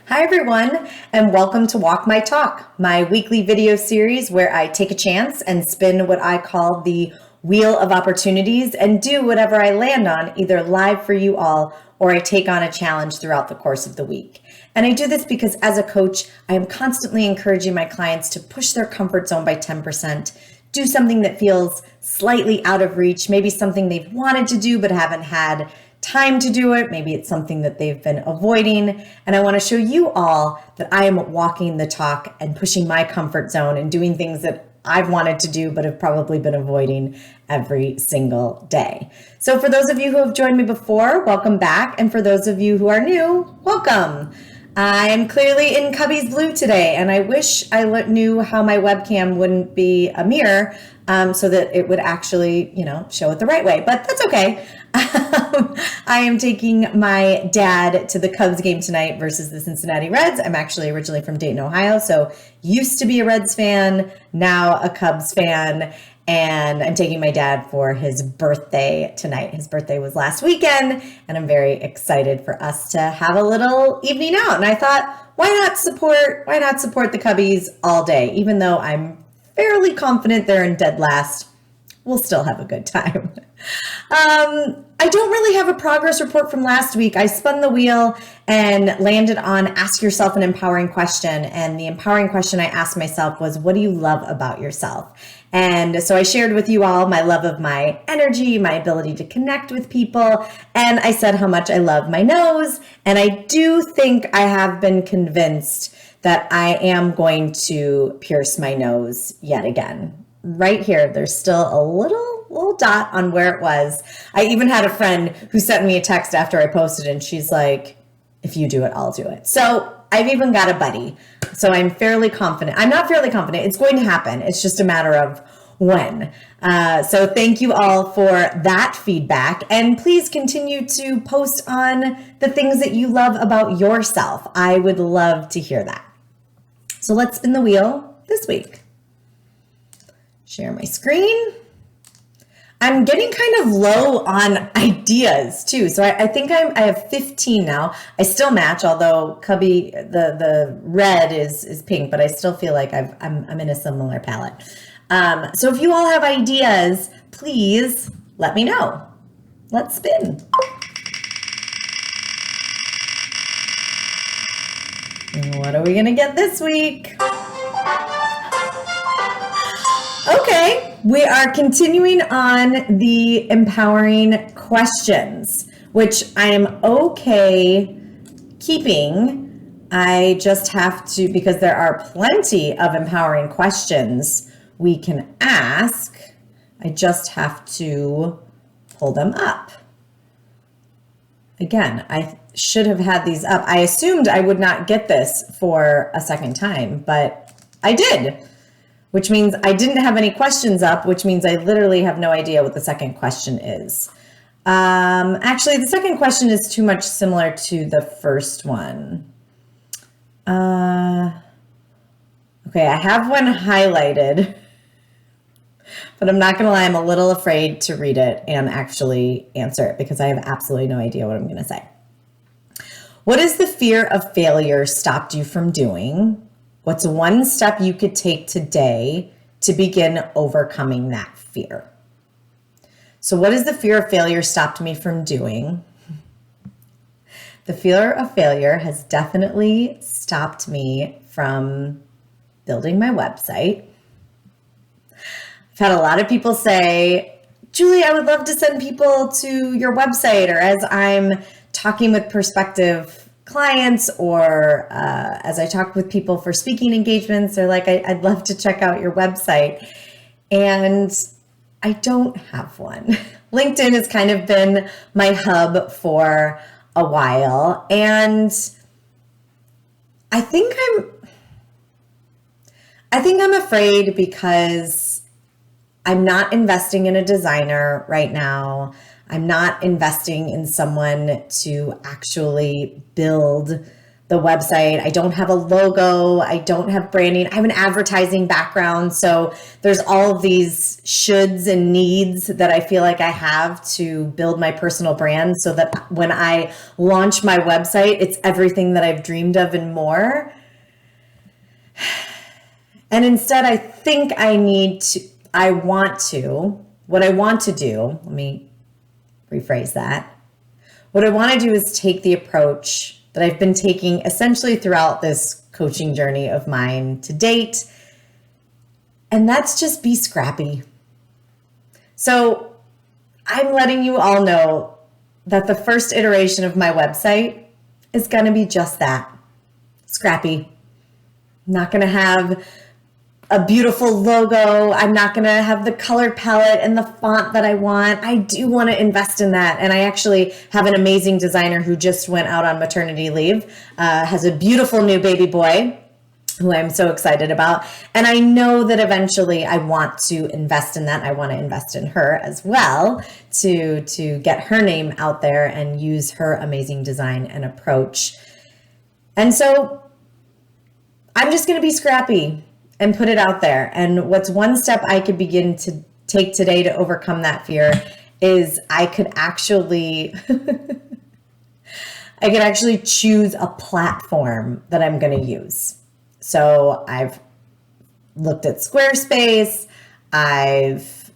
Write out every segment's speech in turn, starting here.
Hi everyone, and welcome to Walk My Talk, my weekly video series where I take a chance and spin what I call the wheel of opportunities and do whatever I land on, either live for you all or I take on a challenge throughout the course of the week. And I do this because as a coach, I am constantly encouraging my clients to push their comfort zone by 10%, do something that feels slightly out of reach, maybe something they've wanted to do but haven't had time to do it. Maybe it's something that they've been avoiding. And I want to show you all that I am walking the talk and pushing my comfort zone and doing things that I've wanted to do but have probably been avoiding every single day. So for those of you who have joined me before, welcome back. And for those of you who are new, welcome. I'm clearly in Cubby's blue today, and I wish I knew how my webcam wouldn't be a mirror so that it would actually, show it the right way, but that's okay. I am taking my dad to the Cubs game tonight versus the Cincinnati Reds. I'm actually originally from Dayton, Ohio, so used to be a Reds fan, now a Cubs fan. And I'm taking my dad for his birthday tonight. His birthday was last weekend, and I'm very excited for us to have a little evening out. And I thought, why not support the Cubbies all day? Even though I'm fairly confident they're in dead last, we'll still have a good time. I don't really have a progress report from last week. I spun the wheel and landed on ask yourself an empowering question. And the empowering question I asked myself was, what do you love about yourself? And so I shared with you all my love of my energy, my ability to connect with people. And I said how much I love my nose. And I do think I have been convinced that I am going to pierce my nose yet again. Right here, there's still a little dot on where it was. I even had a friend who sent me a text after I posted, and she's like, if you do it, I'll do it. So I've even got a buddy. So I'm fairly confident. I'm not fairly confident. It's going to happen. It's just a matter of when. So thank you all for that feedback. And please continue to post on the things that you love about yourself. I would love to hear that. So let's spin the wheel this week. Share my screen. I'm getting kind of low on ideas too. So I think I have 15 now. I still match, although Cubby, the red is pink, but I still feel like I'm in a similar palette. So if you all have ideas, please let me know. Let's spin. What are we gonna get this week? Okay, we are continuing on the empowering questions, which I am okay keeping. I just have to, because there are plenty of empowering questions we can ask, I just have to pull them up. Again, I should have had these up. I assumed I would not get this for a second time, but I did. Which means I didn't have any questions up, which means I literally have no idea what the second question is. Actually, the second question is too much similar to the first one. Okay, I have one highlighted, but I'm not gonna lie, I'm a little afraid to read it and actually answer it because I have absolutely no idea what I'm gonna say. What is the fear of failure stopped you from doing? What's one step you could take today to begin overcoming that fear? So what is the fear of failure stopped me from doing? The fear of failure has definitely stopped me from building my website. I've had a lot of people say, Julie, I would love to send people to your website, or as I'm talking with prospective clients or as I talk with people for speaking engagements, they're like, I'd love to check out your website. And I don't have one. LinkedIn has kind of been my hub for a while. And I think I'm afraid because I'm not investing in a designer right now. I'm not investing in someone to actually build the website. I don't have a logo. I don't have branding. I have an advertising background. So there's all of these shoulds and needs that I feel like I have to build my personal brand so that when I launch my website, it's everything that I've dreamed of and more. And instead, I think what I want to do, let me rephrase that. What I want to do is take the approach that I've been taking essentially throughout this coaching journey of mine to date, and that's just be scrappy. So I'm letting you all know that the first iteration of my website is going to be just that, scrappy. I'm not going to have a beautiful logo. I'm not going to have the color palette and the font that I want. I do want to invest in that. And I actually have an amazing designer who just went out on maternity leave, has a beautiful new baby boy who I'm so excited about. And I know that eventually I want to invest in that. I want to invest in her as well to get her name out there and use her amazing design and approach. And so I'm just going to be scrappy and put it out there. And what's one step I could begin to take today to overcome that fear is I could actually choose a platform that I'm going to use. So I've looked at Squarespace. It's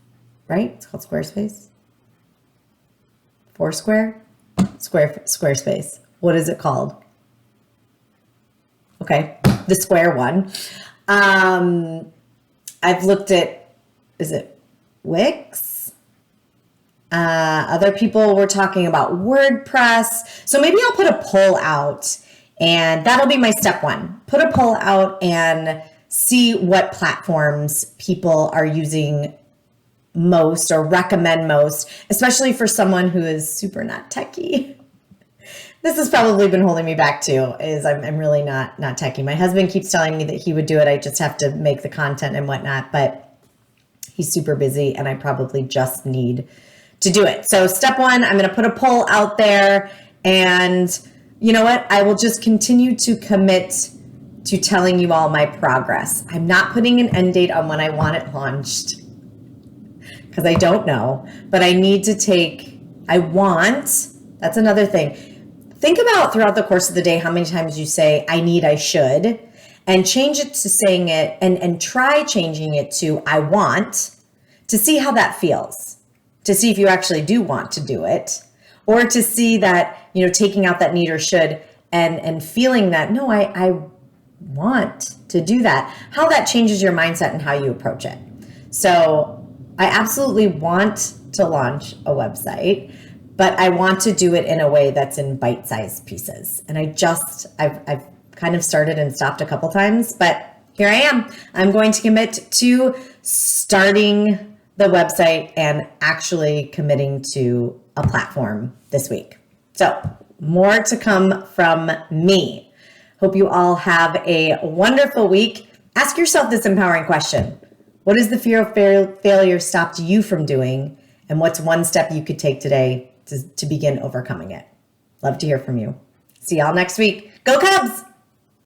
called Squarespace? Foursquare? Squarespace. What is it called? Okay, the square one. I've looked at, is it Wix? Other people were talking about WordPress. So maybe I'll put a poll out, and that'll be my step one. Put a poll out and see what platforms people are using most or recommend most, especially for someone who is super not techie. This has probably been holding me back too, is I'm really not techie. My husband keeps telling me that he would do it. I just have to make the content and whatnot, but he's super busy and I probably just need to do it. So step one, I'm going to put a poll out there, and you know what? I will just continue to commit to telling you all my progress. I'm not putting an end date on when I want it launched because I don't know, but I need to that's another thing. Think about throughout the course of the day how many times you say, I need, I should, and change it to saying it and try changing it to I want, to see how that feels, to see if you actually do want to do it, or to see that, taking out that need or should and feeling that, no, I want to do that, how that changes your mindset and how you approach it. So I absolutely want to launch a website, but I want to do it in a way that's in bite-sized pieces. And I've kind of started and stopped a couple times, but here I am. I'm going to commit to starting the website and actually committing to a platform this week. So more to come from me. Hope you all have a wonderful week. Ask yourself this empowering question. What is the fear of failure stopped you from doing? And what's one step you could take today to begin overcoming it? Love to hear from you. See y'all next week. Go Cubs!